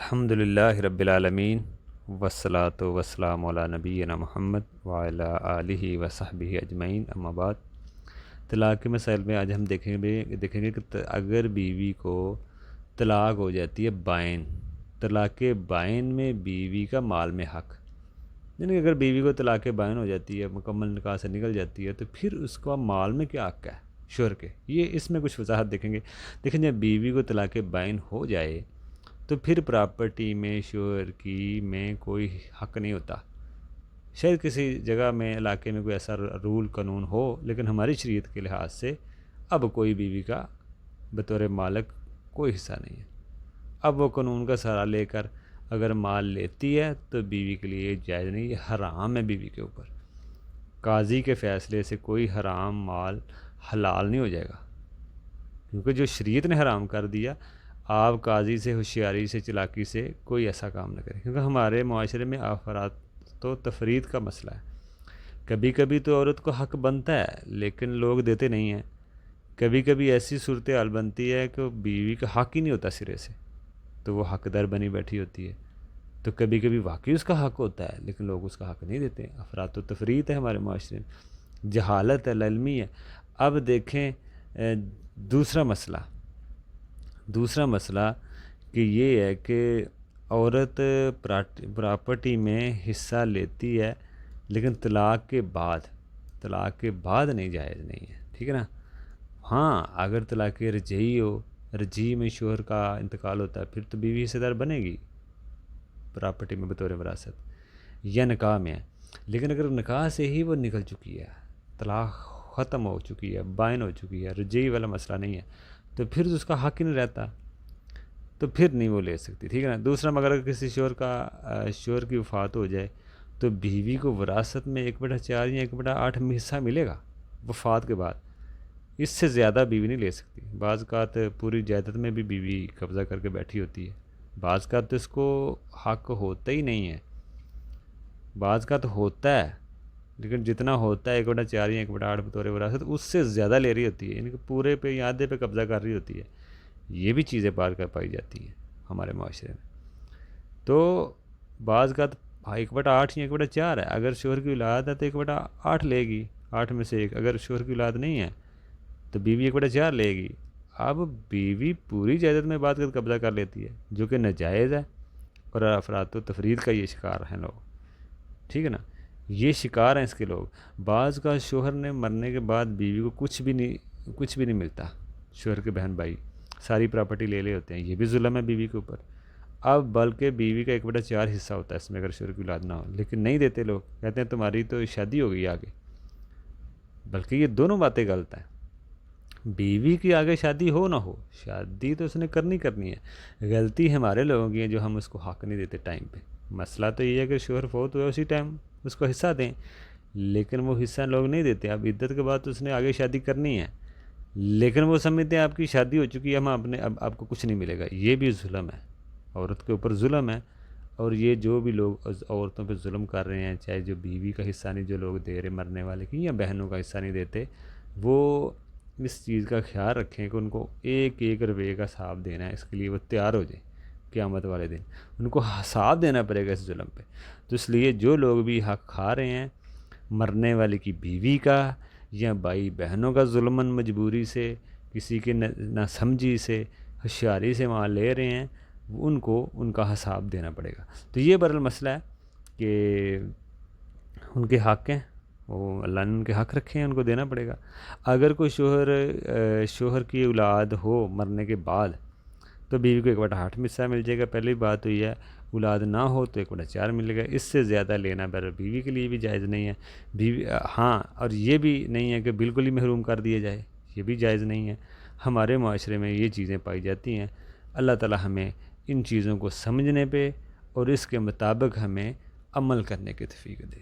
الحمدللہ رب العالمین والصلاة والسلام علی نبینا محمد وعلی آلہ وصحبہ اجمعین، اما بعد۔ طلاق کے مسائل میں آج ہم دیکھیں گے کہ اگر بیوی کو طلاق ہو جاتی ہے بائن، طلاق بائن میں بیوی کا مال میں حق، یعنی اگر بیوی کو طلاق بائن ہو جاتی ہے، مکمل نکاح سے نکل جاتی ہے، تو پھر اس کا مال میں کیا حق ہے شوہر کے، یہ اس میں کچھ وضاحت دیکھیں گے۔ دیکھیں جب بیوی کو طلاق بائن ہو جائے تو پھر پراپرٹی میں شوہر کی میں کوئی حق نہیں ہوتا۔ شاید کسی جگہ میں علاقے میں کوئی ایسا رول قانون ہو، لیکن ہماری شریعت کے لحاظ سے اب کوئی بیوی کا بطور مالک کوئی حصہ نہیں ہے۔ اب وہ قانون کا سہارا لے کر اگر مال لیتی ہے تو بیوی کے لیے جائز نہیں، یہ حرام ہے بیوی کے اوپر۔ قاضی کے فیصلے سے کوئی حرام مال حلال نہیں ہو جائے گا، کیونکہ جو شریعت نے حرام کر دیا، آپ قاضی سے ہوشیاری سے چالاکی سے کوئی ایسا کام نہ کریں، کیونکہ ہمارے معاشرے میں افراط و تفرید کا مسئلہ ہے۔ کبھی کبھی تو عورت کو حق بنتا ہے لیکن لوگ دیتے نہیں ہیں، کبھی کبھی ایسی صورتحال بنتی ہے کہ بیوی کا حق ہی نہیں ہوتا سرے سے، تو وہ حق در بنی بیٹھی ہوتی ہے۔ تو کبھی کبھی واقعی اس کا حق ہوتا ہے لیکن لوگ اس کا حق نہیں دیتے ہیں۔ افراط و تفرید ہے ہمارے معاشرے میں، جہالت ہے، لاعلمی ہے۔ اب دیکھیں دوسرا مسئلہ کہ یہ ہے کہ عورت پراپرٹی میں حصہ لیتی ہے لیکن طلاق کے بعد نہیں جائز نہیں ہے، ٹھیک ہے نا۔ ہاں اگر طلاق رجعی ہو، رجعی میں شوہر کا انتقال ہوتا ہے، پھر تو بیوی حصہ دار بنے گی پراپرٹی میں بطور وراثت، یا نکاح میں ہے۔ لیکن اگر نکاح سے ہی وہ نکل چکی ہے، طلاق ختم ہو چکی ہے، بائن ہو چکی ہے، رجعی والا مسئلہ نہیں ہے، تو پھر اس کا حق ہی نہیں رہتا، تو پھر نہیں وہ لے سکتی، ٹھیک ہے نا۔ دوسرا، مگر اگر کسی شوہر کی وفات ہو جائے تو بیوی کو وراثت میں 1/4 یا 1/8 میں حصہ ملے گا وفات کے بعد، اس سے زیادہ بیوی نہیں لے سکتی۔ بعض اوقات پوری جائیداد میں بھی بیوی قبضہ کر کے بیٹھی ہوتی ہے، بعض اوقات تو اس کو حق ہوتا ہی نہیں ہے، بعض اوقات ہوتا ہے لیکن جتنا ہوتا ہے 1/4 یا 1/8 بطور وراثت، اس سے زیادہ لے رہی ہوتی ہے، یعنی کہ پورے پہ یا آدھے پہ قبضہ کر رہی ہوتی ہے۔ یہ بھی چیزیں بار کر پائی جاتی ہیں ہمارے معاشرے میں۔ تو بعض اوقات 1/8 یا 1/4 ہے، اگر شوہر کی اولاد ہے تو 1/8 لے گی، 8 میں سے 1۔ اگر شوہر کی اولاد نہیں ہے تو بیوی 1/4 لے گی۔ اب بیوی پوری جائیداد میں بعد کا قبضہ کر لیتی ہے، جو کہ ناجائز ہے، اور افراط و تفرید کا یہ شکار ہیں لوگ، ٹھیک ہے نا۔ یہ شکار ہیں اس کے لوگ۔ بعض کا شوہر نے مرنے کے بعد بیوی کو کچھ بھی نہیں ملتا، شوہر کے بہن بھائی ساری پراپرٹی لے ہوتے ہیں، یہ بھی ظلم ہے بیوی کے اوپر۔ اب بلکہ بیوی کا 1/4 حصہ ہوتا ہے اس میں اگر شوہر کی اولاد نہ ہو، لیکن نہیں دیتے لوگ، کہتے ہیں تمہاری تو شادی ہو گئی آگے، بلکہ یہ دونوں باتیں غلط ہیں۔ بیوی کی آگے شادی ہو نہ ہو، شادی تو اس نے کرنی ہے۔ غلطی ہمارے لوگوں کی ہے جو ہم اس کو حق نہیں دیتے ٹائم پہ۔ مسئلہ تو یہ ہے کہ شوہر فوت ہوا اسی ٹائم اس کو حصہ دیں، لیکن وہ حصہ لوگ نہیں دیتے۔ اب عدت کے بعد تو اس نے آگے شادی کرنی ہے، لیکن وہ سمجھتے ہیں آپ کی شادی ہو چکی ہے، اب آپ کو کچھ نہیں ملے گا۔ یہ بھی ظلم ہے، عورت کے اوپر ظلم ہے۔ اور یہ جو بھی لوگ عورتوں پہ ظلم کر رہے ہیں، چاہے جو بیوی کا حصہ نہیں جو لوگ دے رہے مرنے والے کی، یا بہنوں کا حصہ نہیں دیتے، وہ اس چیز کا خیال رکھیں کہ ان کو 1 روپے کا حساب دینا ہے، اس کے لیے وہ تیار ہو جائیں قیامت والے دن، ان کو حساب دینا پڑے گا اس ظلم پہ۔ تو اس لیے جو لوگ بھی حق کھا رہے ہیں مرنے والے کی بیوی کا یا بھائی بہنوں کا، ظلماً مجبوری سے، کسی کے نہ سمجھی سے، ہوشیاری سے وہاں لے رہے ہیں، ان کو ان کا حساب دینا پڑے گا۔ تو یہ بہرحال مسئلہ ہے کہ ان کے حق ہیں، وہ اللہ نے ان کے حق رکھے ہیں، ان کو دینا پڑے گا۔ اگر کوئی شوہر کی اولاد ہو مرنے کے بعد تو بیوی کو 1/8 میں حصہ مل جائے گا۔ پہلی بات تو یہ ہے، اولاد نہ ہو تو 1/4 ملے گا، اس سے زیادہ لینا بیوی کے لیے بھی جائز نہیں ہے۔ ہاں، اور یہ بھی نہیں ہے کہ بالکل ہی محروم کر دیا جائے، یہ بھی جائز نہیں ہے۔ ہمارے معاشرے میں یہ چیزیں پائی جاتی ہیں۔ اللہ تعالی ہمیں ان چیزوں کو سمجھنے پہ اور اس کے مطابق ہمیں عمل کرنے کی توفیق دے۔